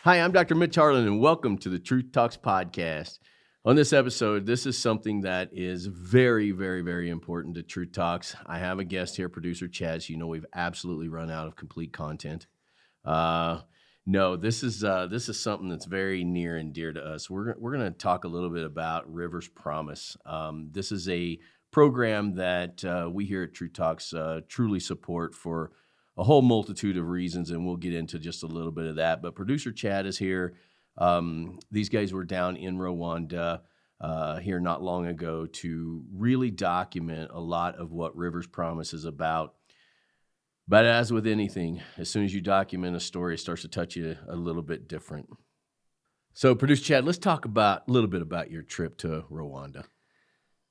Hi, I'm Dr. Mitch Harlan, and welcome to the Truth Talks podcast. On this episode, this is something that is very, very, very important to Truth Talks. I have a guest here, producer Chaz. You know we've absolutely run out of complete content. No, this is something that's very near and dear to us. We're going to talk a little bit about Rivers Promise. This is a program that we here at Truth Talks truly support for a whole multitude of reasons, and we'll get into just a little bit of that. But producer Chad is here. These guys were down in Rwanda here not long ago to really document a lot of what Rivers Promise is about. But as with anything, as soon as you document a story, it starts to touch you a little bit different. So, producer Chad, let's talk a little bit about your trip to Rwanda.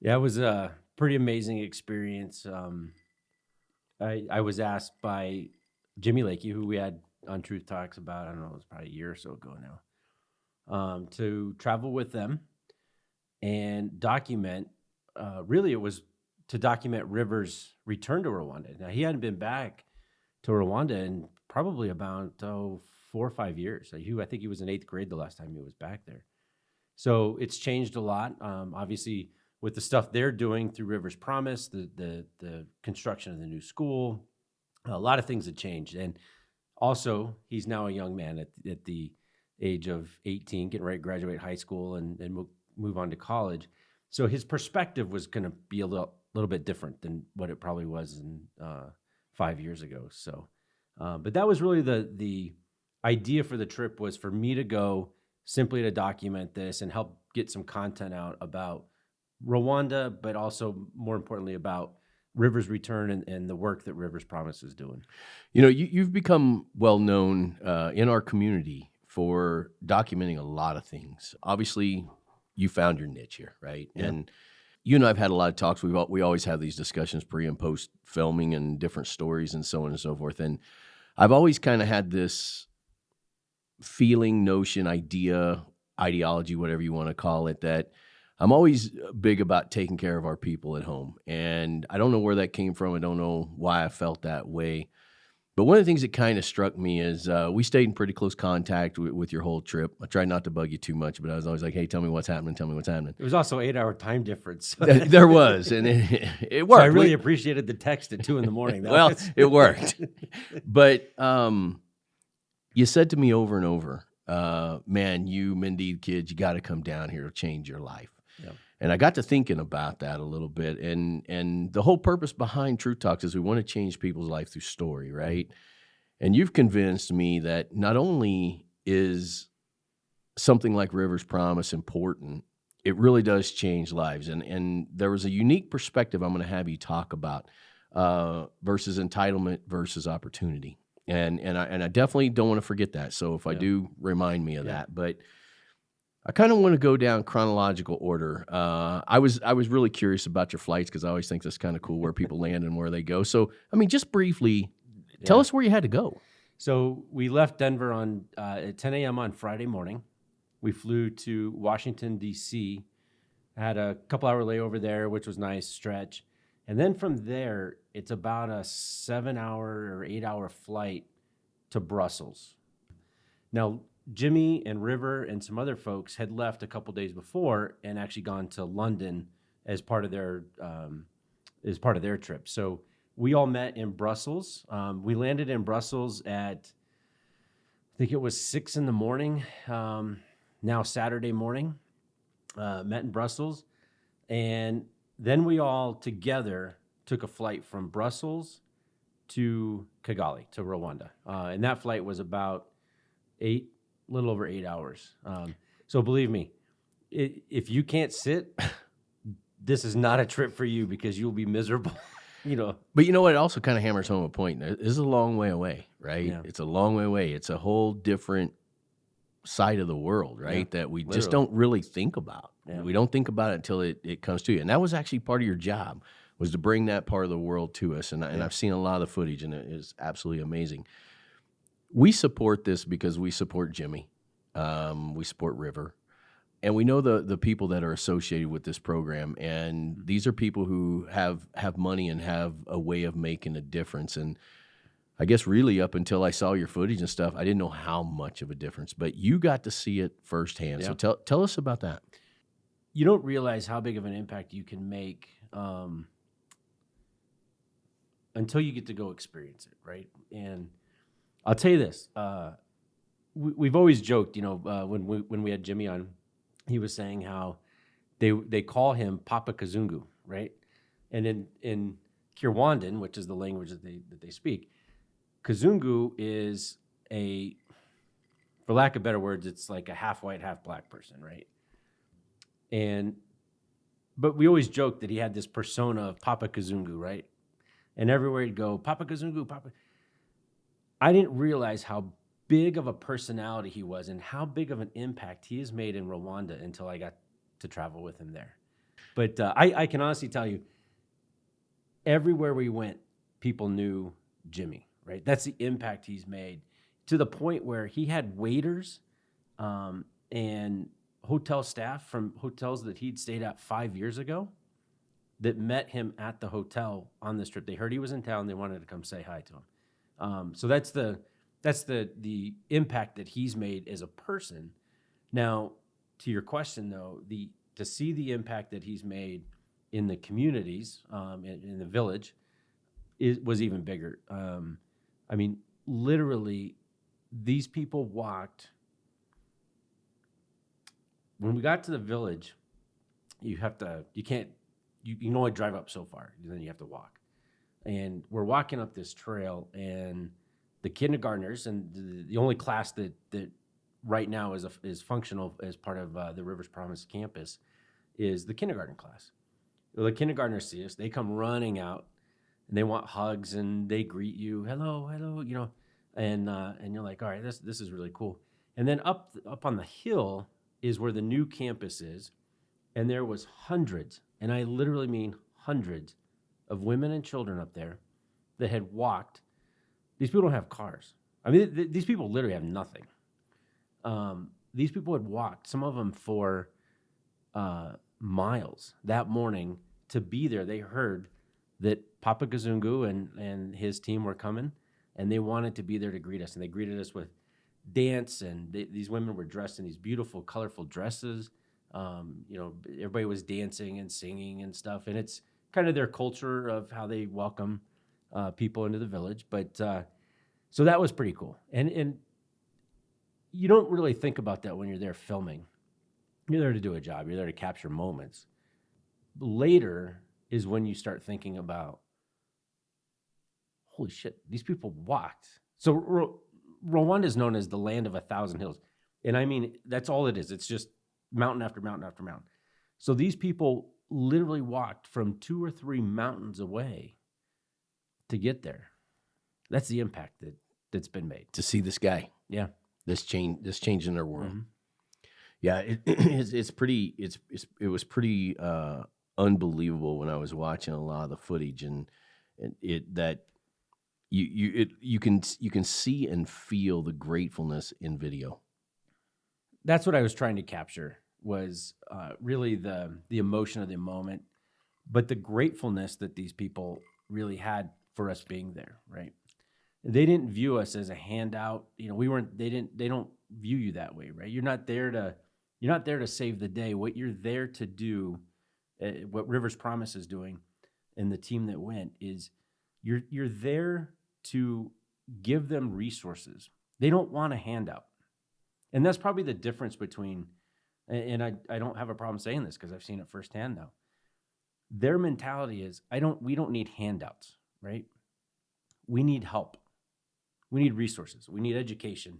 Yeah, it was a pretty amazing experience. I was asked by Jimmy Lakey, who we had on Truth Talks about, I don't know, it was probably a year or so ago now, to travel with them and document, really it was to document Rivers' return to Rwanda. Now, he hadn't been back to Rwanda in probably about 4 or 5 years. I think he was in 8th grade the last time he was back there. So it's changed a lot. Obviously, with the stuff they're doing through Rivers Promise, the construction of the new school, a lot of things have changed. And also, he's now a young man at the age of 18, getting ready to graduate high school and move on to college. So his perspective was going to be a little bit different than what it probably was in 5 years ago. So, but that was really the idea for the trip, was for me to go simply to document this and help get some content out about Rwanda, but also more importantly about Rivers' return and the work that Rivers Promise is doing. You know, you've become well known in our community for documenting a lot of things. Obviously, you found your niche here, right? Yeah. And you and I've had a lot of talks. We always have these discussions pre and post filming and different stories and so on and so forth. And I've always kind of had this feeling, notion, idea, ideology, whatever you want to call it, that I'm always big about taking care of our people at home. And I don't know where that came from. I don't know why I felt that way. But one of the things that kind of struck me is we stayed in pretty close contact with your whole trip. I tried not to bug you too much, but I was always like, hey, tell me what's happening. Tell me what's happening. It was also 8-hour time difference. There was, and it worked. So I really appreciated the text at 2 a.m. Well, it worked. But you said to me over and over, man, you Mendeed kids, you got to come down here to change your life. Yep. And I got to thinking about that a little bit. And the whole purpose behind Truth Talks is we want to change people's life through story, right? And you've convinced me that not only is something like Rivers Promise important, it really does change lives. And there was a unique perspective I'm going to have you talk about versus entitlement versus opportunity. And I definitely don't want to forget that. So if I do, remind me of that. But I kind of want to go down chronological order. I was really curious about your flights because I always think that's kind of cool where people land and where they go. So, I mean, just briefly, tell us where you had to go. So we left Denver at 10 a.m. on Friday morning. We flew to Washington, D.C., had a couple-hour layover there, which was nice, stretch. And then from there, it's about a 7-hour or 8-hour flight to Brussels. Now, Jimmy and River and some other folks had left a couple days before and actually gone to London as part of their trip. So we all met in Brussels. We landed in Brussels at, I think it was 6 a.m. Now Saturday morning. Met in Brussels, and then we all together took a flight from Brussels to Kigali, to Rwanda, and that flight was about a little over 8 hours. So believe me, if you can't sit, this is not a trip for you because you'll be miserable. But you know what? It also kind of hammers home a point. This is a long way away, right? Yeah. It's a long way away. It's a whole different side of the world, right? That we just don't really think about. Yeah. We don't think about it until it comes to you. And that was actually part of your job, was to bring that part of the world to us. And I've seen a lot of the footage, and it is absolutely amazing. We support this because we support Jimmy. We support River. And we know the people that are associated with this program. And these are people who have money and have a way of making a difference. And I guess really up until I saw your footage and stuff, I didn't know how much of a difference, but you got to see it firsthand. Yeah. So tell us about that. You don't realize how big of an impact you can make until you get to go experience it, right? And I'll tell you this: we've always joked, when we had Jimmy on, he was saying how they call him Papa Kazungu, right? And in Kirwandan, which is the language that they speak, Kazungu is for lack of better words, it's like a half white, half black person, right? But we always joked that he had this persona of Papa Kazungu, right? And everywhere he'd go, Papa Kazungu, Papa. I didn't realize how big of a personality he was and how big of an impact he has made in Rwanda until I got to travel with him there. But I can honestly tell you, everywhere we went, people knew Jimmy, right? That's the impact he's made, to the point where he had waiters and hotel staff from hotels that he'd stayed at 5 years ago that met him at the hotel on this trip. They heard he was in town. They wanted to come say hi to him. So that's the impact that he's made as a person. Now, to your question though, to see the impact that he's made in the communities, in the village, was even bigger. I mean, literally, these people walked. When we got to the village, you can only drive up so far, and then you have to walk. And we're walking up this trail, and the kindergartners, and the only class that right now is functional as part of the Rivers Promise campus is the kindergarten class. Well, the kindergartners see us, they come running out, and they want hugs, and they greet you, hello, and you're like, all right, this is really cool. And then up on the hill is where the new campus is, and there was hundreds, and I literally mean hundreds, of women and children up there that had walked. These people don't have cars. I mean, these people literally have nothing. These people had walked, some of them for miles that morning to be there. They heard that Papa Kazungu and his team were coming, and they wanted to be there to greet us. And they greeted us with dance, and these women were dressed in these beautiful, colorful dresses. Everybody was dancing and singing and stuff, and it's kind of their culture of how they welcome people into the village. But so that was pretty cool. And you don't really think about that when you're there filming. You're there to do a job. You're there to capture moments. Later is when you start thinking about, holy shit, these people walked. So Rwanda is known as the land of 1,000 hills. And I mean, that's all it is. It's just mountain after mountain after mountain. So these people literally walked from 2 or 3 mountains away to get there. That's the impact that's been made. To see this guy. Yeah. This change in their world. Mm-hmm. Yeah, it was pretty unbelievable when I was watching a lot of the footage, and you can see and feel the gratefulness in video. That's what I was trying to capture, was really the emotion of the moment, but the gratefulness that these people really had for us being there, right? They didn't view us as a handout. We weren't. They don't view you that way, right? You're not there to save the day. What you're there to do, what Rivers Promise is doing, and the team that went, is you're there to give them resources. They don't want a handout. And that's probably the difference between, and I don't have a problem saying this because I've seen it firsthand now. Their mentality is, we don't need handouts, right? We need help. We need resources. We need education.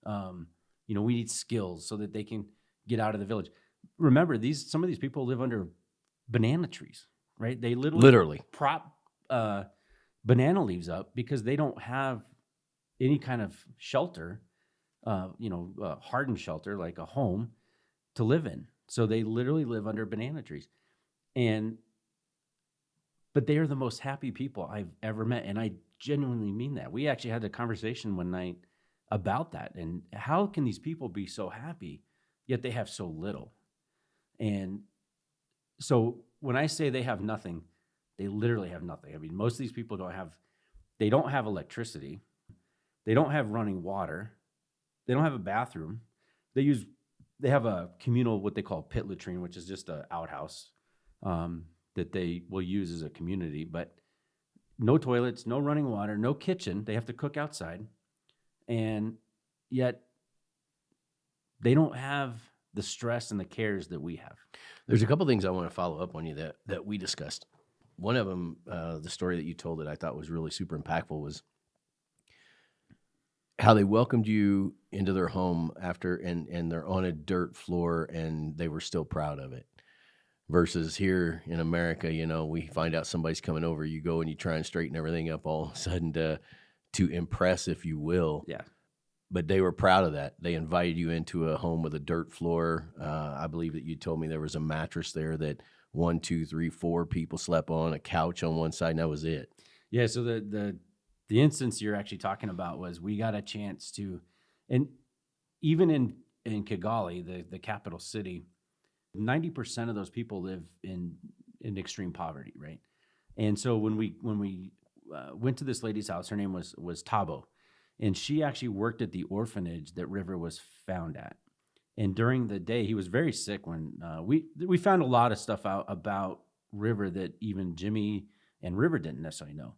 We need skills so that they can get out of the village. Remember, some of these people live under banana trees, right? They literally prop banana leaves up because they don't have any kind of shelter, hardened shelter like a home to live in. So they literally live under banana trees. But they are the most happy people I've ever met. And I genuinely mean that. We actually had a conversation one night about that. And how can these people be so happy, yet they have so little? And so when I say they have nothing, they literally have nothing. I mean, most of these people don't have They don't have electricity. They don't have running water. They don't have a bathroom. They have a communal, what they call pit latrine, which is just an outhouse that they will use as a community, but no toilets, no running water, no kitchen. They have to cook outside. And yet they don't have the stress and the cares that we have. There's a couple things I want to follow up on you that we discussed. One of them, the story that you told that I thought was really super impactful, was how they welcomed you into their home after, and they're on a dirt floor and they were still proud of it. Versus here in America, we find out somebody's coming over, you go and you try and straighten everything up all of a sudden to impress, if you will. Yeah. But they were proud of that. They invited you into a home with a dirt floor. I believe that you told me there was a mattress there that 1, 2, 3, 4 people slept on, a couch on one side, and that was it. Yeah. So the instance you're actually talking about was we got a chance to, and even in Kigali, the capital city, 90% of those people live in extreme poverty, right? And so when we went to this lady's house, her name was Tabo, and she actually worked at the orphanage that River was found at. And during the day, he was very sick when we found a lot of stuff out about River that even Jimmy and River didn't necessarily know.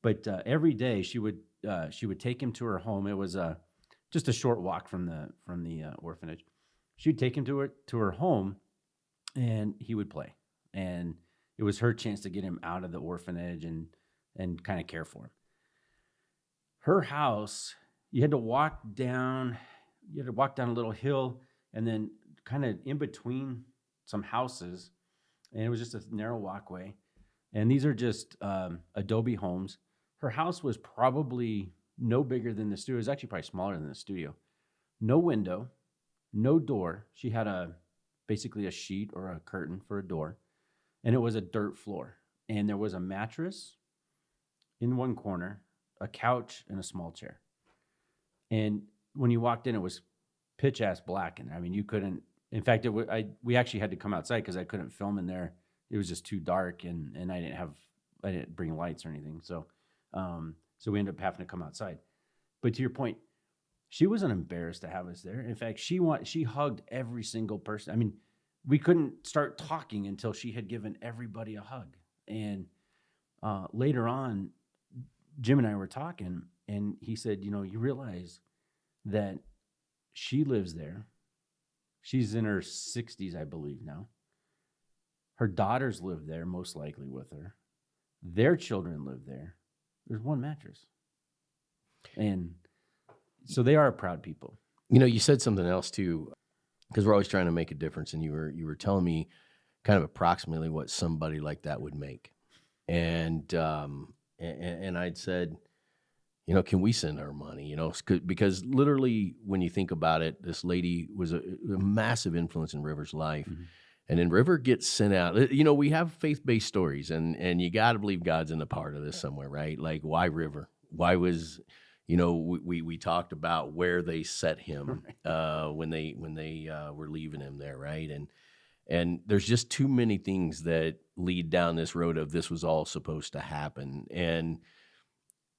But every day she would take him to her home. It was just a short walk from the orphanage. She'd take him to her home, and he would play. And it was her chance to get him out of the orphanage and kind of care for him. Her house, you had to walk down a little hill, and then kind of in between some houses, and it was just a narrow walkway. And these are just adobe homes. Her house was probably no bigger than the studio. It was actually probably smaller than the studio. No window, no door. She had basically a sheet or a curtain for a door, and it was a dirt floor. And there was a mattress in one corner, a couch, and a small chair. And when you walked in, it was pitch ass black in there. I mean, you couldn't. In fact, we actually had to come outside because I couldn't film in there. It was just too dark, and I didn't bring lights or anything. So we ended up having to come outside. But to your point, she wasn't embarrassed to have us there. In fact, she hugged every single person. I mean, we couldn't start talking until she had given everybody a hug. And later on, Jim and I were talking, and he said, you realize that she lives there. She's in her 60s, I believe now. Her daughters live there, most likely with her. Their children live there. There's one mattress. And so they are proud people. You said something else too, because we're always trying to make a difference, and you were telling me kind of approximately what somebody like that would make. And I'd said, can we send her money? Because literally when you think about it, this lady was a massive influence in River's life. Mm-hmm. And then River gets sent out. We have faith-based stories, and you got to believe God's in the part of this somewhere, right? Like, why River? Why was, we talked about where they set him when they were leaving him there, right? And there's just too many things that lead down this road of this was all supposed to happen. And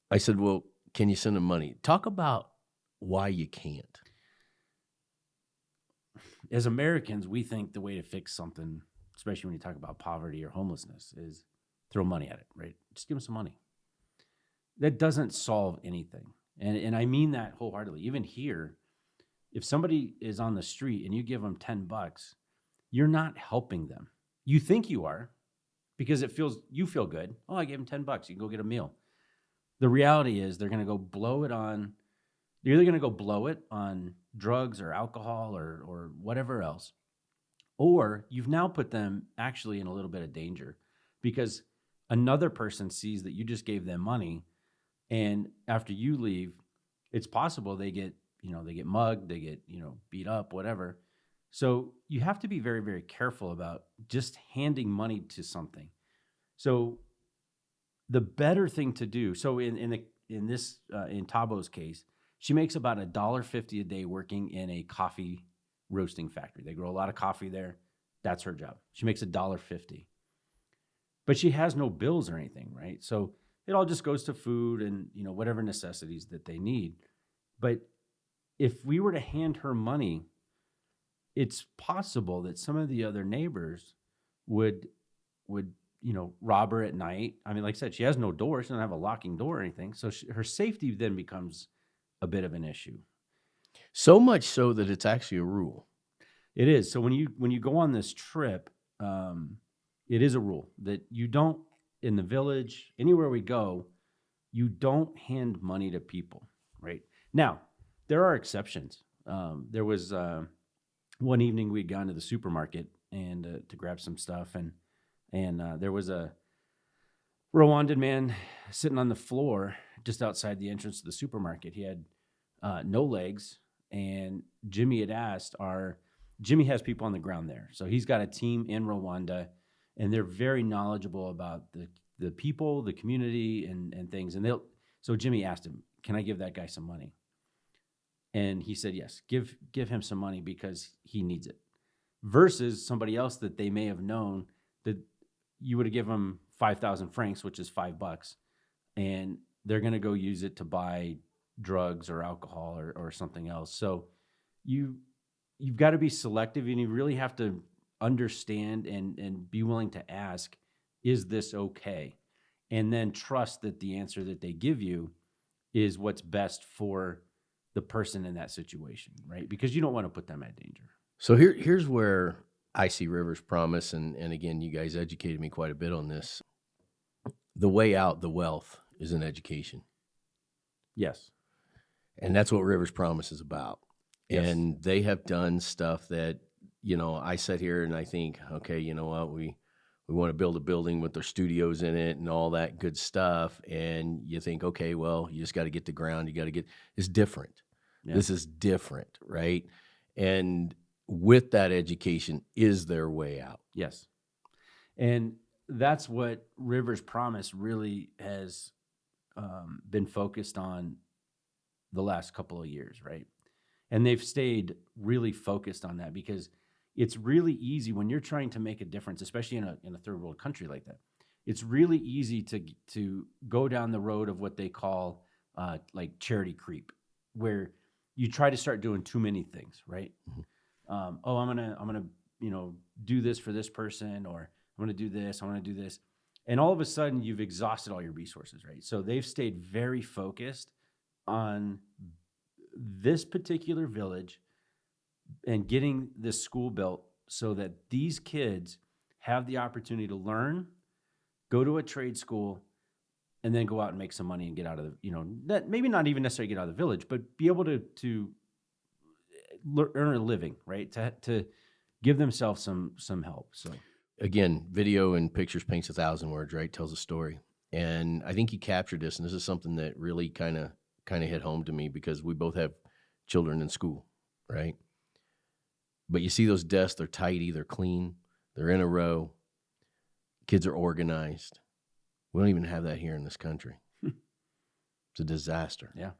I said, well, can you send him money? Talk about why you can't. As Americans, we think the way to fix something, especially when you talk about poverty or homelessness, is throw money at it, right? Just give them some money. That doesn't solve anything. And I mean that wholeheartedly. Even here, if somebody is on the street and you give them $10, you're not helping them. You think you are because you feel good. Oh, I gave them $10. You can go get a meal. The reality is they're going to go blow it on. You're either going to go blow it on drugs or alcohol or whatever else, or you've now put them actually in a little bit of danger because another person sees that you just gave them money, and after you leave, it's possible they get mugged, they get, beat up, whatever. So you have to be very, very careful about just handing money to something. So the better thing to do, so in Tabo's case, she makes about $1.50 a day working in a coffee roasting factory. They grow a lot of coffee there. That's her job. She makes $1.50. But she has no bills or anything, right? So it all just goes to food and, whatever necessities that they need. But if we were to hand her money, it's possible that some of the other neighbors would rob her at night. I mean, like I said, she has no door. She doesn't have a locking door or anything. So her safety then becomes a bit of an issue. So much so that it's actually a rule. It is. So when you go on this trip, it is a rule that you don't, in the village, anywhere we go, you don't hand money to people, right? Now, there are exceptions. There was one evening we'd gone to the supermarket and to grab some stuff, and there was a Rwandan man sitting on the floor just outside the entrance to the supermarket. He had no legs, and Jimmy had asked Jimmy has people on the ground there. So he's got a team in Rwanda, and they're very knowledgeable about the people, the community, and things. And so Jimmy asked him, "Can I give that guy some money?" And he said, "Yes, give him some money because he needs it." Versus somebody else that they may have known that you would have given them 5,000 francs, which is $5, and they're going to go use it to buy drugs or alcohol or something else. So you've got to be selective, and you really have to understand and be willing to ask, is this okay? And then trust that the answer that they give you is what's best for the person in that situation, right? Because you don't want to put them at danger. So here's where I see River's promise, and again, you guys educated me quite a bit on this. The way out, the wealth, is in education. Yes. And that's what River's promise is about. Yes. And they have done stuff that, I sit here and I think, okay, you know what, we want to build a building with their studios in it and all that good stuff. And you think, okay, well, you just got to get the ground. It's different. Yeah. This is different, right? And with that education is their way out. Yes. And that's what River's promise really has been focused on the last couple of years, right? And they've stayed really focused on that because it's really easy when you're trying to make a difference, especially in a third world country like that. It's really easy to go down the road of what they call like charity creep, where you try to start doing too many things, right? Mm-hmm. I'm gonna do this for this person, or I'm gonna do this, I want to do this, and all of a sudden you've exhausted all your resources, right? So they've stayed very focused on this particular village and getting this school built so that these kids have the opportunity to learn, go to a trade school, and then go out and make some money and get out of the, maybe not even necessarily get out of the village, but be able to earn a living, right? To give themselves some help. So again, video and pictures paints 1,000 words, right? Tells a story. And I think you captured this, and this is something that really kind of hit home to me because we both have children in school, right? But you see those desks, they're tidy, they're clean, they're in a row. Kids are organized. We don't even have that here in this country. It's a disaster. Yeah.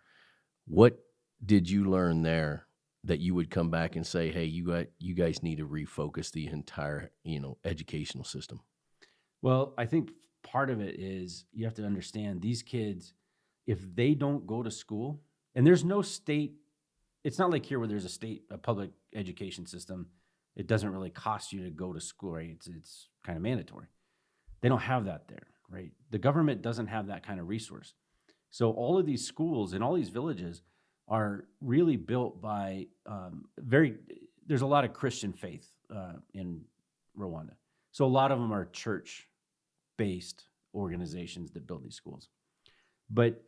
What did you learn there that you would come back and say, hey, you guys need to refocus the entire, educational system? Well, I think part of it is you have to understand these kids, if they don't go to school, and there's no state, it's not like here where there's a public education system. It doesn't really cost you to go to school, right? It's kind of mandatory. They don't have that there, right? The government doesn't have that kind of resource. So all of these schools in all these villages are really built by there's a lot of Christian faith in Rwanda. So a lot of them are church-based organizations that build these schools. But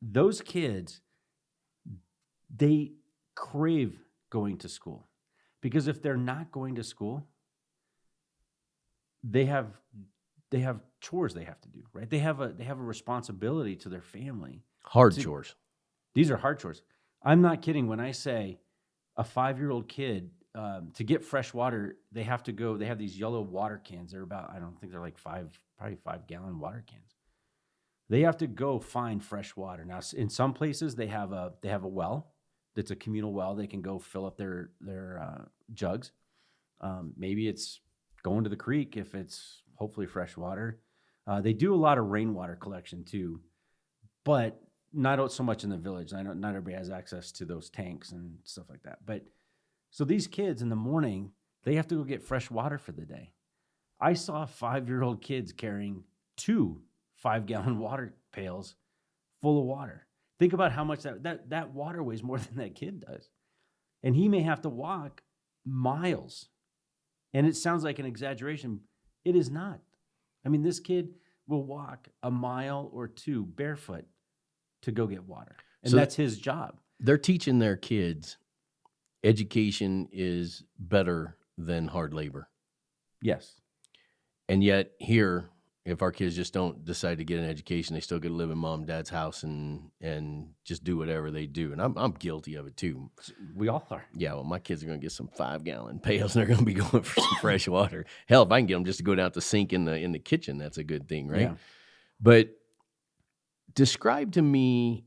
those kids, they crave going to school because if they're not going to school, they have chores they have to do, right? They have a responsibility to their family. Hard chores. These are hard chores. I'm not kidding when I say a 5-year-old kid, to get fresh water, they have these yellow water cans. They're about, I don't think they're like probably 5-gallon water cans. They have to go find fresh water. Now, in some places they have a well that's a communal well. They can go fill up their jugs. Maybe it's going to the creek if it's hopefully fresh water. They do a lot of rainwater collection too, but not so much in the village. I know not everybody has access to those tanks and stuff like that. But so these kids in the morning, they have to go get fresh water for the day. I saw 5-year-old kids carrying 2 5-gallon water pails full of water. Think about how much that water weighs more than that kid does. And he may have to walk miles. And it sounds like an exaggeration. It is not. I mean, this kid will walk a mile or 2 barefoot to go get water. And so that's his job. They're teaching their kids education is better than hard labor. Yes. And yet here, if our kids just don't decide to get an education, they still get to live in mom and dad's house and just do whatever they do. And I'm guilty of it too. We all are. Yeah, well, my kids are going to get some 5-gallon pails and they're going to be going for some fresh water. Hell, if I can get them just to go down to the sink in the kitchen, that's a good thing, right? Yeah. But describe to me,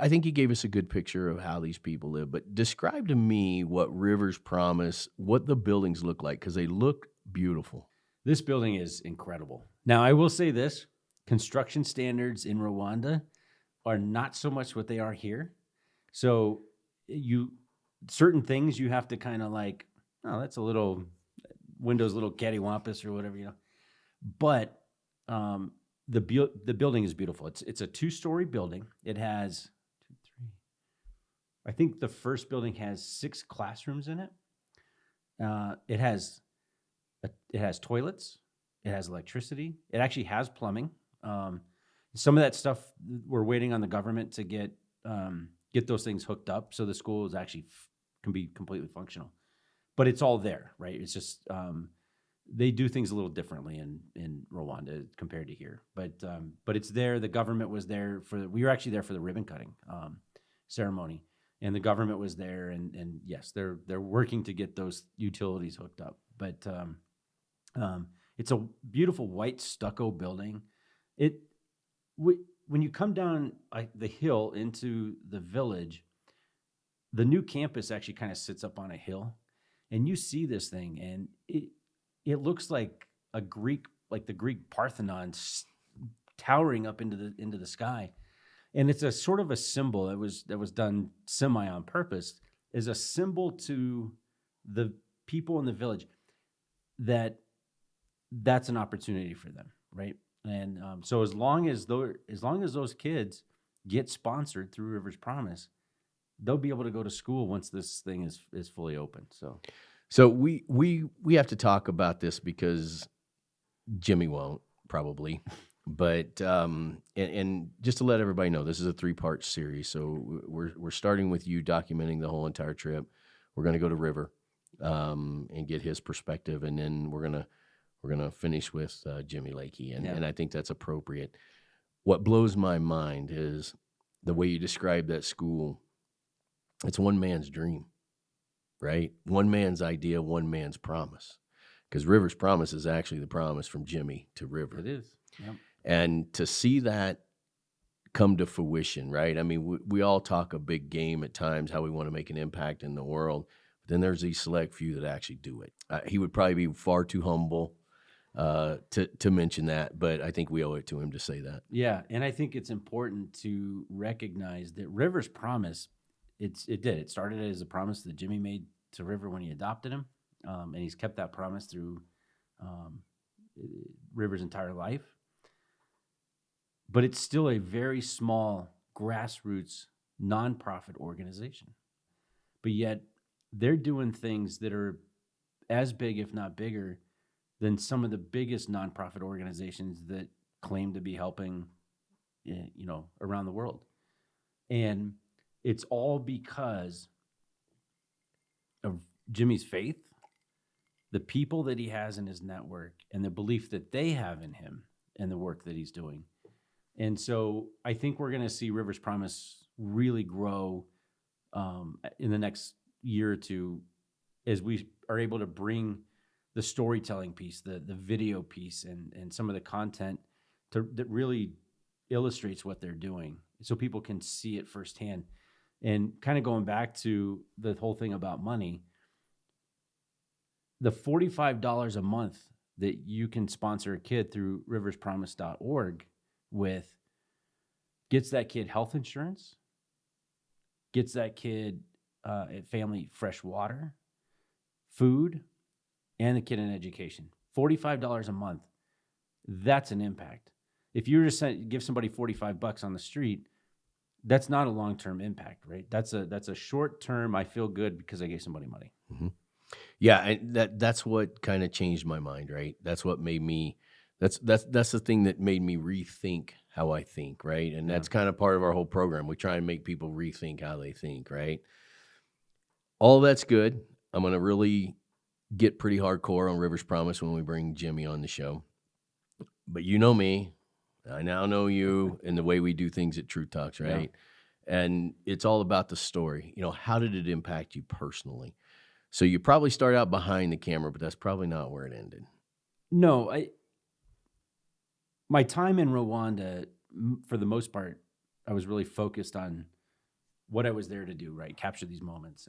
I think you gave us a good picture of how these people live, but describe to me what Rivers Promise, what the buildings look like, because they look beautiful. This building is incredible. Now, I will say this, construction standards in Rwanda are not so much what they are here. So certain things you have to kind of like, oh, that's a little, Windows little cattywampus or whatever, But the building is beautiful. It's a 2-story building. It has 2, 3. I think the first building has 6 classrooms in it. It has toilets. It has electricity. It actually has plumbing. Some of that stuff we're waiting on the government to get those things hooked up, so the school is actually can be completely functional. But it's all there, right? It's just they do things a little differently in Rwanda compared to here. But it's there. The government was there we were actually there for the ribbon cutting ceremony, and the government was there. And yes, they're working to get those utilities hooked up. But it's a beautiful white stucco building. When you come down the hill into the village, the new campus actually kind of sits up on a hill, and you see this thing, and it looks like the Greek Parthenon towering up into the sky, and it's a sort of a symbol that was done semi on purpose, is a symbol to the people in the village that's an opportunity for them, right? And so as long as those kids get sponsored through Rivers Promise, they'll be able to go to school once this thing is fully open. So we have to talk about this because Jimmy won't probably, but and just to let everybody know, this is a 3-part series. So we're starting with you documenting the whole entire trip. We're going to go to River and get his perspective, and then we're gonna finish with Jimmy Lakey, and I think that's appropriate. What blows my mind is the way you describe that school. It's one man's dream, right? One man's idea, one man's promise. Because River's promise is actually the promise from Jimmy to River. It is. Yep. And to see that come to fruition, right? I mean, we all talk a big game at times, how we want to make an impact in the world. But then there's these select few that actually do it. He would probably be far too humble to mention that, but I think we owe it to him to say that. Yeah, and I think it's important to recognize that River's promise, it started as a promise that Jimmy made to River when he adopted him, and he's kept that promise through River's entire life. But it's still a very small grassroots nonprofit organization. But yet they're doing things that are as big, if not bigger, than some of the biggest nonprofit organizations that claim to be helping, around the world. And it's all because of Jimmy's faith, the people that he has in his network, and the belief that they have in him and the work that he's doing. And so I think we're going to see Rivers Promise really grow in the next year or two as we are able to bring the storytelling piece, the video piece, and some of the content that really illustrates what they're doing so people can see it firsthand. And kind of going back to the whole thing about money, the $45 a month that you can sponsor a kid through riverspromise.org with, gets that kid health insurance, gets that kid family fresh water, food, and the kid in education. $45 a month. That's an impact. If you just give somebody $45 on the street, that's not a long-term impact, right? That's a short-term, I feel good because I gave somebody money. Mm-hmm. Yeah, and that's what kind of changed my mind, right? That's what made me. That's the thing that made me rethink how I think, right? And that's kind of part of our whole program. We try and make people rethink how they think, right? All that's good. I'm going to really get pretty hardcore on Rivers Promise when we bring Jimmy on the show. But you know me. I now know you and the way we do things at Truth Talks, right? Yeah. And it's all about the story. You know, how did it impact you personally? So you probably start out behind the camera, but that's probably not where it ended. No, my time in Rwanda, for the most part, I was really focused on what I was there to do, right? Capture these moments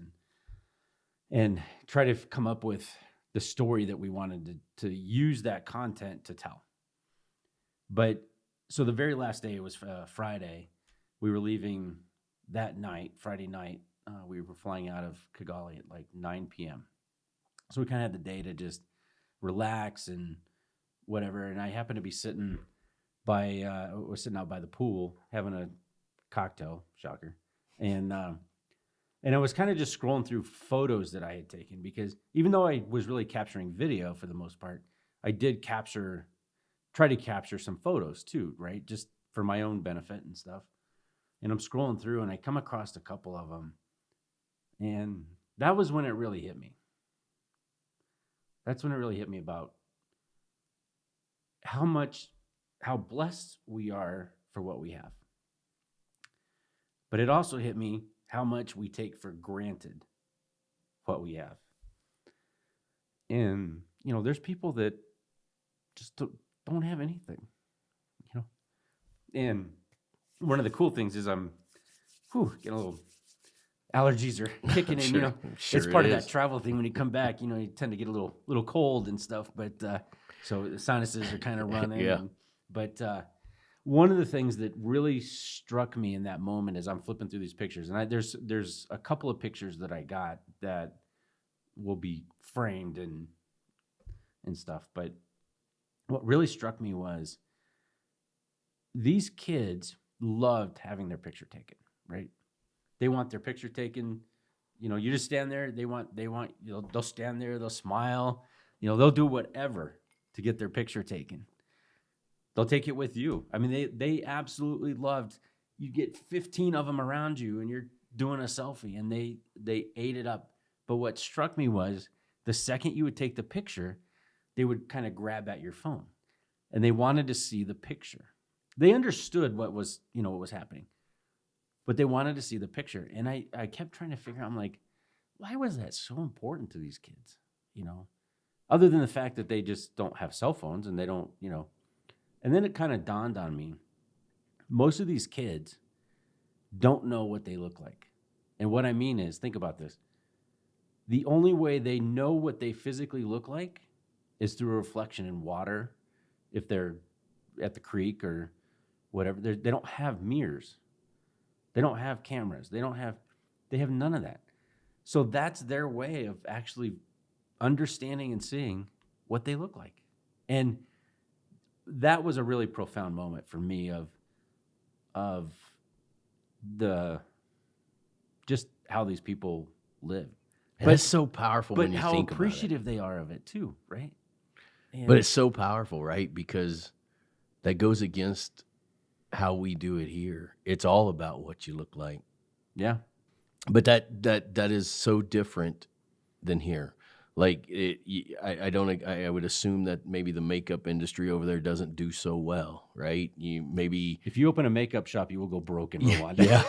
and try to come up with the story that we wanted to use that content to tell. But so the very last day, it was Friday. We were leaving that night, Friday night. We were flying out of Kigali at like 9 p.m. So we kind of had the day to just relax and whatever. And I happened to be sitting out by the pool having a cocktail, shocker. And I was kind of just scrolling through photos that I had taken, because even though I was really capturing video for the most part, I did try to capture some photos too, right? Just for my own benefit and stuff. And I'm scrolling through and I come across a couple of them. And that was when it really hit me. That's when it really hit me about how blessed we are for what we have. But it also hit me how much we take for granted what we have. And, you know, there's people that just don't have anything, you know. And one of the cool things is I'm getting a little, allergies are kicking in, sure, you know. Sure, it's part of that travel thing. When you come back, you know, you tend to get a little cold and stuff, but so the sinuses are kind of running. Yeah. But one of the things that really struck me in that moment as I'm flipping through these pictures, and there's a couple of pictures that I got that will be framed and stuff, but what really struck me was these kids loved having their picture taken, right? They want their picture taken. You know, you just stand there. They want, you know, they'll stand there, they'll smile, you know, they'll do whatever to get their picture taken. They'll take it with you. I mean, they absolutely loved, you get 15 of them around you and you're doing a selfie, and they ate it up. But what struck me was the second you would take the picture, they would kind of grab at your phone and they wanted to see the picture. They understood what was happening, but they wanted to see the picture. And I kept trying to figure out, I'm like, why was that so important to these kids? You know, other than the fact that they just don't have cell phones and they don't, you know. And then it kind of dawned on me, most of these kids don't know what they look like. And what I mean is, think about this. The only way they know what they physically look like is through a reflection in water, if they're at the creek or whatever. They don't have mirrors. They don't have cameras. They have none of that. So that's their way of actually understanding and seeing what they look like. And that was a really profound moment for me of the just how these people live. But it's so powerful when you think about it. But how appreciative they are of it too, right? And but it's so powerful, right? Because that goes against how we do it here. It's all about what you look like. Yeah. But that is so different than here. Like I would assume that maybe the makeup industry over there doesn't do so well, right? If you open a makeup shop, you will go broke in Rwanda. Yeah.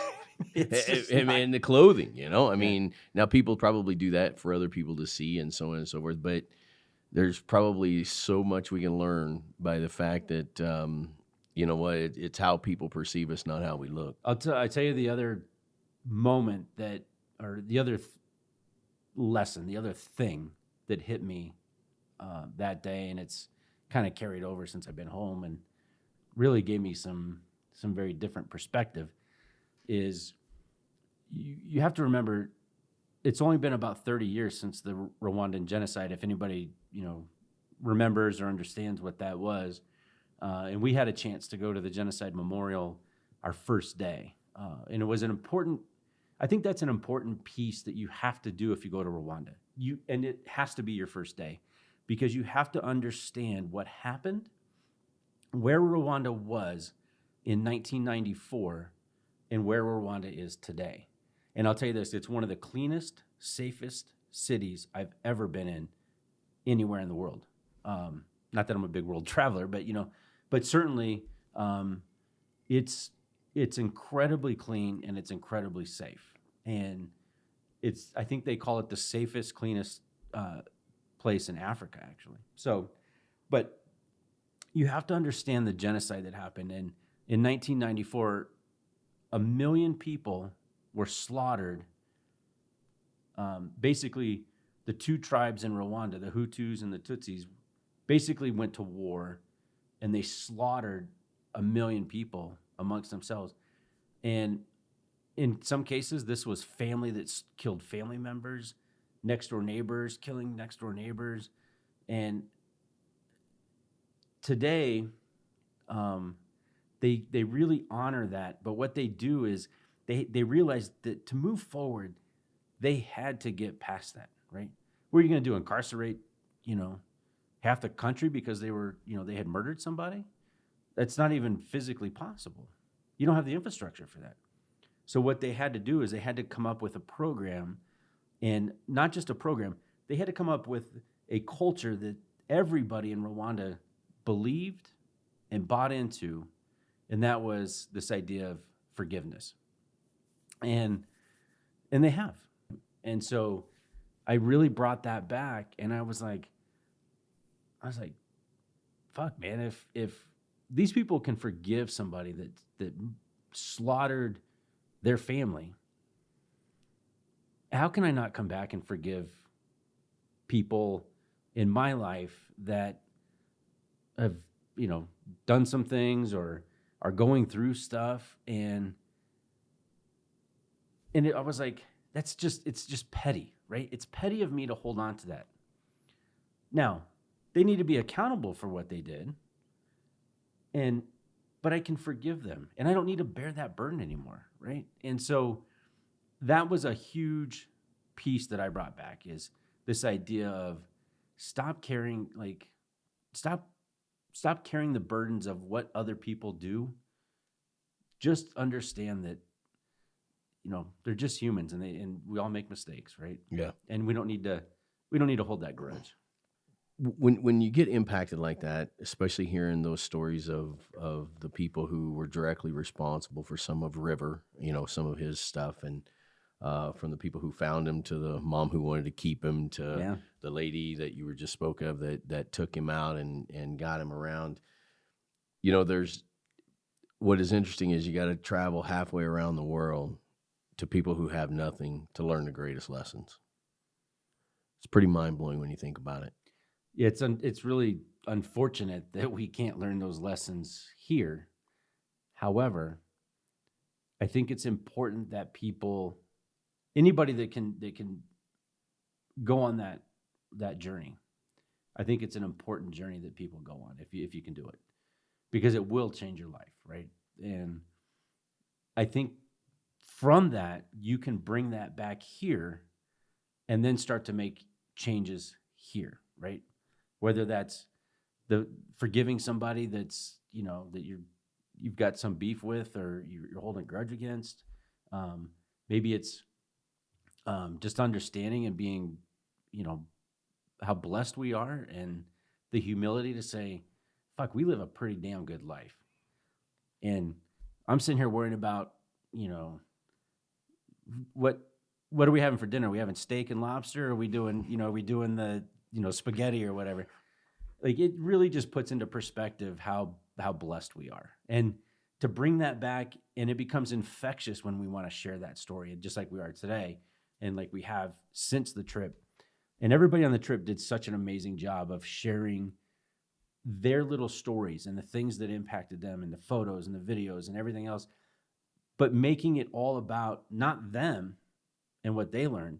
And the clothing, you know, I mean, now people probably do that for other people to see and so on and so forth, but there's probably so much we can learn by the fact that, you know what, it's how people perceive us, not how we look. I'll tell you the other moment the other lesson, the other thing that hit me that day, and it's kind of carried over since I've been home, and really gave me some very different perspective. Is you have to remember, it's only been about 30 years since the Rwandan genocide, if anybody remembers or understands what that was. And we had a chance to go to the genocide memorial our first day, and it was I think that's an important piece that you have to do if you go to Rwanda. And it has to be your first day, because you have to understand what happened, where Rwanda was in 1994, and where Rwanda is today. And I'll tell you this, it's one of the cleanest, safest cities I've ever been in anywhere in the world. Not that I'm a big world traveler, but certainly it's incredibly clean and it's incredibly safe. And I think they call it the safest, cleanest place in Africa, actually. So, but you have to understand the genocide that happened. And in 1994, 1 million people were slaughtered. Basically, the two tribes in Rwanda, the Hutus and the Tutsis, basically went to war, and they slaughtered 1 million people amongst themselves. And in some cases, this was family that killed family members, next door neighbors killing next door neighbors. And today, they really honor that. But what they do is they realize that to move forward, they had to get past that, right? What are you going to do? Incarcerate, half the country because they had murdered somebody? That's not even physically possible. You don't have the infrastructure for that. So what they had to do is they had to come up with a program, and not just a program, they had to come up with a culture that everybody in Rwanda believed and bought into, and that was this idea of forgiveness. And they have. And so I really brought that back, and I was like, fuck, man, if these people can forgive somebody that slaughtered their family, how can I not come back and forgive people in my life that have, done some things or are going through stuff? And I was like, it's just petty, right? It's petty of me to hold on to that. Now, they need to be accountable for what they did, but I can forgive them, and I don't need to bear that burden anymore, right? And so that was a huge piece that I brought back, is this idea of stop carrying the burdens of what other people do. Just understand that, they're just humans, and we all make mistakes, right? Yeah. And we don't need to hold that grudge. When you get impacted like that, especially hearing those stories of the people who were directly responsible for some of River, some of his stuff, and from the people who found him to the mom who wanted to keep him to the lady that you were just spoke of that took him out and got him around. There's what is interesting is you got to travel halfway around the world to people who have nothing to learn the greatest lessons. It's pretty mind-blowing when you think about it. Yeah, it's really unfortunate that we can't learn those lessons here. However, I think it's important that anybody that can go on that journey, I think it's an important journey that people go on if you can do it, because it will change your life, right? And I think from that, you can bring that back here and then start to make changes here, right? Whether that's the forgiving somebody that's, that you've got some beef with or you're holding a grudge against. Maybe it's just understanding and being, how blessed we are, and the humility to say, fuck, we live a pretty damn good life. And I'm sitting here worrying about, what are we having for dinner? Are we having steak and lobster? Or are we doing, the, spaghetti or whatever? Like, it really just puts into perspective how blessed we are. And to bring that back, and it becomes infectious when we want to share that story, just like we are today, and like we have since the trip. And everybody on the trip did such an amazing job of sharing their little stories and the things that impacted them and the photos and the videos and everything else, but making it all about not them and what they learned,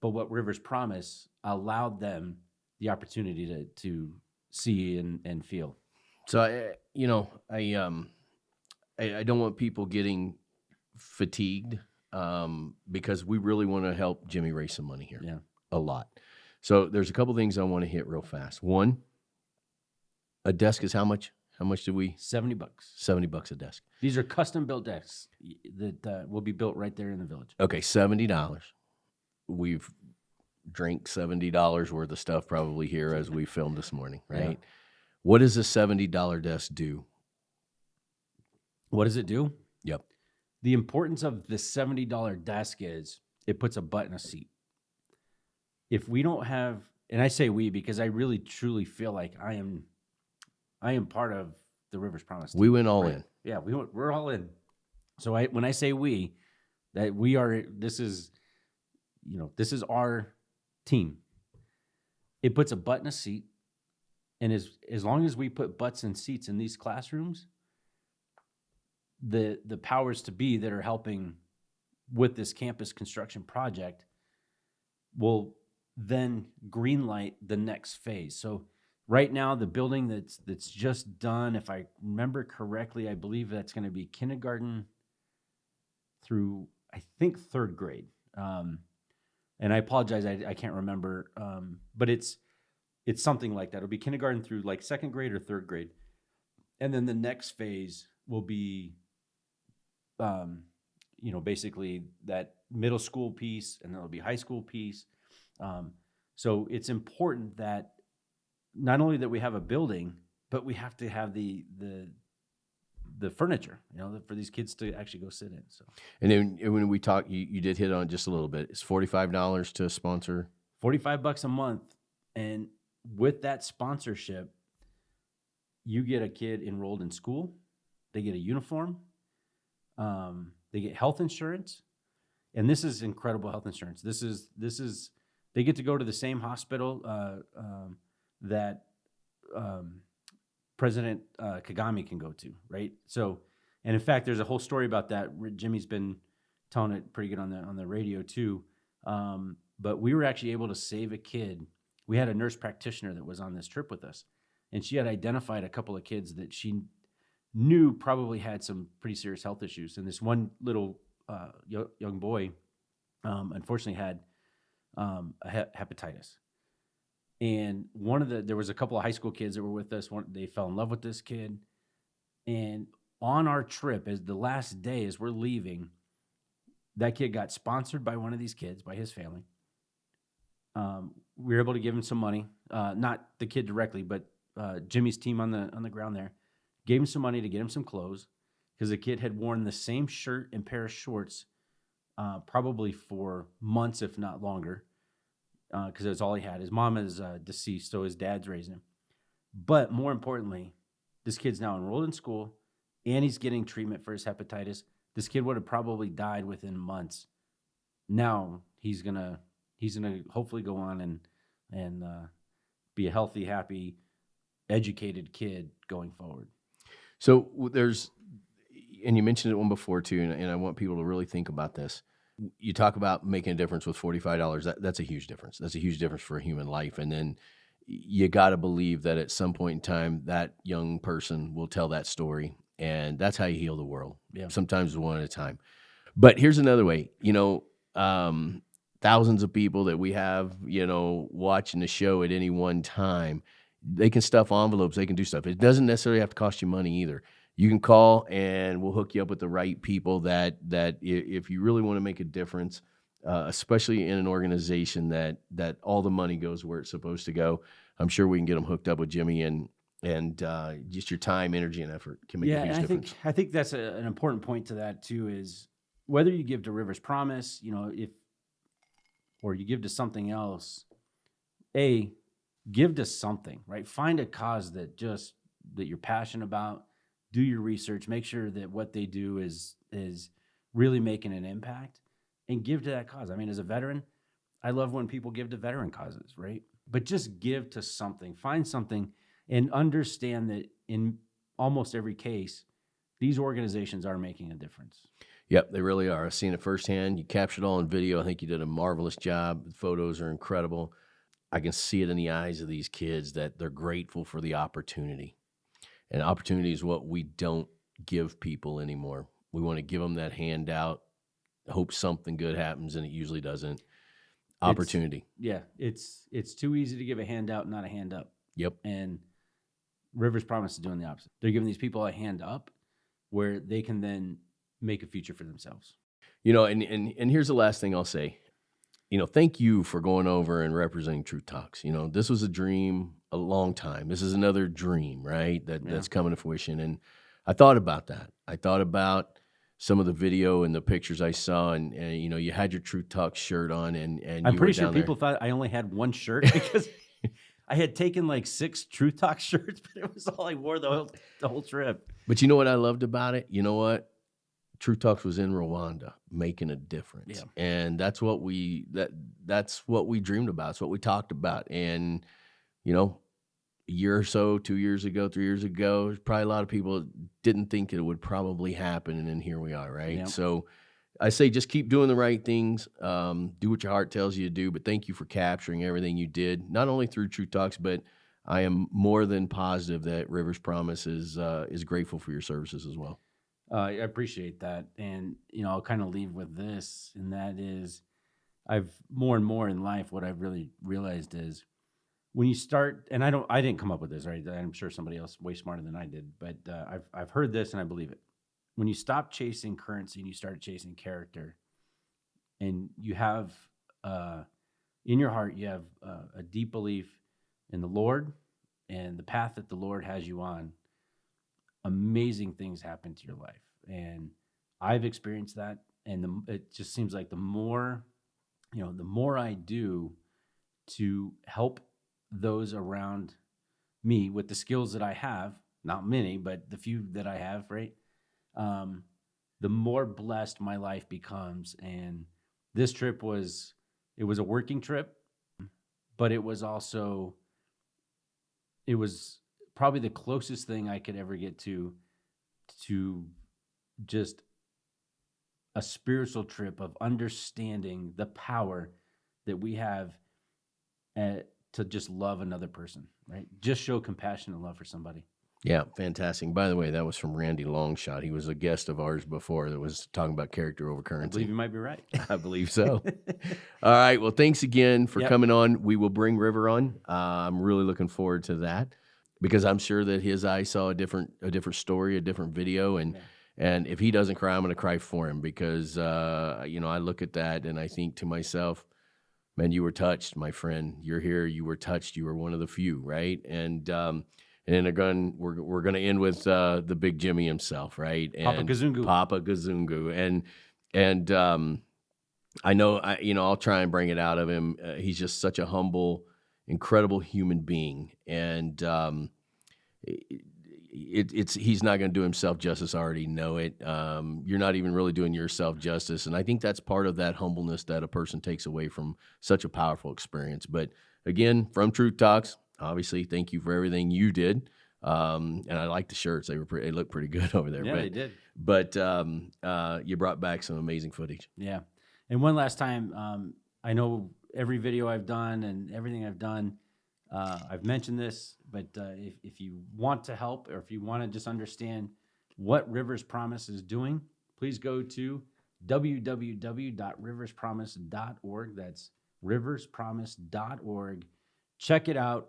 but what Rivers Promise allowed them the opportunity to see and feel. So I don't want people getting fatigued because we really want to help Jimmy raise some money here. Yeah. A lot. So there's a couple things I want to hit real fast. One, a desk is how much? How much do we? $70. $70 a desk. These are custom built desks that will be built right there in the village. Okay, $70. We've drank $70 worth of stuff probably here as we filmed this morning, right? Yeah. What does a $70 desk do? What does it do? Yep. The importance of the $70 desk is it puts a butt in a seat. If we don't have, and I say we because I really truly feel like I am part of the Rivers Promise team. We went all in. Yeah, we're all in. So when I say we, that we are, this is our team. It puts a butt in a seat, and as long as we put butts in seats in these classrooms, the powers to be that are helping with this campus construction project will then greenlight the next phase. So right now, the building that's just done, if I remember correctly, I believe that's going to be kindergarten through, I think, third grade. And I apologize, I can't remember, but it's something like that. It'll be kindergarten through like second grade or third grade, and then the next phase will be, basically that middle school piece, and then there'll be high school piece. So it's important that not only that we have a building, but we have to have the furniture, for these kids to actually go sit in. So, and then when we talk, you did hit on it just a little bit. It's $45 to sponsor. $45 a month, and with that sponsorship, you get a kid enrolled in school. They get a uniform. They get health insurance, and this is incredible health insurance. This is they get to go to the same hospital that President Kagame can go to, right? So, and in fact, there's a whole story about that. Jimmy's been telling it pretty good on the radio too. But we were actually able to save a kid. We had a nurse practitioner that was on this trip with us, and she had identified a couple of kids that she knew probably had some pretty serious health issues. And this one little young boy, unfortunately, had hepatitis. And there was a couple of high school kids that were with us. They fell in love with this kid. And on our trip, as the last day, as we're leaving, that kid got sponsored by one of these kids, by his family. We were able to give him some money, not the kid directly, but Jimmy's team on the ground there gave him some money to get him some clothes, because the kid had worn the same shirt and pair of shorts probably for months, if not longer, because that's all he had. His mom is deceased, so his dad's raising him. But more importantly, this kid's now enrolled in school, and he's getting treatment for his hepatitis. This kid would have probably died within months. Now he's gonna hopefully go on and be a healthy, happy, educated kid going forward. So and you mentioned it one before too, and I want people to really think about this. You talk about making a difference with $45. That's a huge difference. That's a huge difference for a human life. And then you got to believe that at some point in time, that young person will tell that story, and that's how you heal the world. Yeah. Sometimes one at a time. But here's another way. Thousands of people that we have, watching the show at any one time, they can stuff envelopes. They can do stuff. It doesn't necessarily have to cost you money either. You can call, and we'll hook you up with the right people that if you really want to make a difference, especially in an organization that all the money goes where it's supposed to go, I'm sure we can get them hooked up with Jimmy, and just your time, energy, and effort can make a huge difference. I think that's an important point to that too, is whether you give to Rivers Promise, or you give to something else, give to something, right? Find a cause that you're passionate about. Do your research. Make sure that what they do is really making an impact, and give to that cause. I mean, as a veteran, I love when people give to veteran causes, right? But just give to something, find something, and understand that in almost every case, these organizations are making a difference. Yep, they really are. I've seen it firsthand. You captured it all on video. I think you did a marvelous job. The photos are incredible. I can see it in the eyes of these kids that they're grateful for the opportunity. And opportunity is what we don't give people anymore. We want to give them that handout, hope something good happens, and it usually doesn't. Opportunity. It's too easy to give a handout, not a hand up. Yep. And Rivers Promise is doing the opposite. They're giving these people a hand up where they can then make a future for themselves. And here's the last thing I'll say. Thank you for going over and representing Truth Talks. This was a dream a long time. This is another dream, right? That's coming to fruition. And I thought about that. I thought about some of the video and the pictures I saw, and you had your Truth Talk shirt on, and I'm pretty sure people thought I only had one shirt because I had taken like 6 Truth Talk shirts, but it was all I wore the whole trip. But you know what I loved about it? You know what? Truth Talks was in Rwanda, making a difference, and that's what we dreamed about. It's what we talked about, and a year or so, 2 years ago, 3 years ago, there's probably a lot of people didn't think it would probably happen, and then here we are, right? Yep. So I say just keep doing the right things, do what your heart tells you to do, but thank you for capturing everything you did, not only through Truth Talks, but I am more than positive that Rivers Promise is grateful for your services as well. I appreciate that. And, I'll kind of leave with this, and that is I've more and more in life, what I've really realized is when you start, and I didn't come up with this, right? I'm sure somebody else way smarter than I did, but I've heard this and I believe it. When you stop chasing currency and you start chasing character, and you have, in your heart, you have a deep belief in the Lord and the path that the Lord has you on, amazing things happen to your life. And I've experienced that. And it just seems like the more I do to help those around me with the skills that I have, not many, but the few that I have, right? The more blessed my life becomes. And this trip was a working trip, but it was probably the closest thing I could ever get to just a spiritual trip of understanding the power that we have to just love another person, right? Just show compassion and love for somebody. Yeah, fantastic. By the way, that was from Randy Longshot. He was a guest of ours before that was talking about character over currency. I believe you might be right. I believe so. All right. Well, thanks again for coming on. We will bring River on. I'm really looking forward to that because I'm sure that his eyes saw a different story, a different video. And if he doesn't cry, I'm going to cry for him because, I look at that and I think to myself, man, you were touched, my friend. You're here. You were touched. You were one of the few, right? And then again, we're going to end with the big Jimmy himself, right? And Papa Gazungu. And I know, I'll try and bring it out of him. He's just such a humble, incredible human being. And he's not going to do himself justice. I already know it. You're not even really doing yourself justice. And I think that's part of that humbleness that a person takes away from such a powerful experience. But again, from Truth Talks, obviously, thank you for everything you did. And I like the shirts. They look pretty good over there. Yeah, they did. But you brought back some amazing footage. Yeah. And one last time, I know every video I've done and everything I've done, I've mentioned this, but if you want to help or if you want to just understand what Rivers Promise is doing, please go to www.riverspromise.org. That's riverspromise.org. Check it out.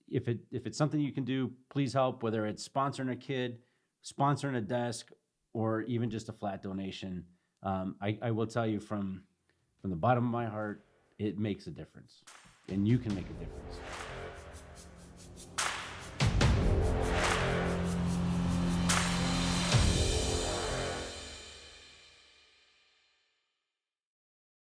If it's something you can do, please help, whether it's sponsoring a kid, sponsoring a desk, or even just a flat donation. I will tell you from the bottom of my heart, it makes a difference, and you can make a difference.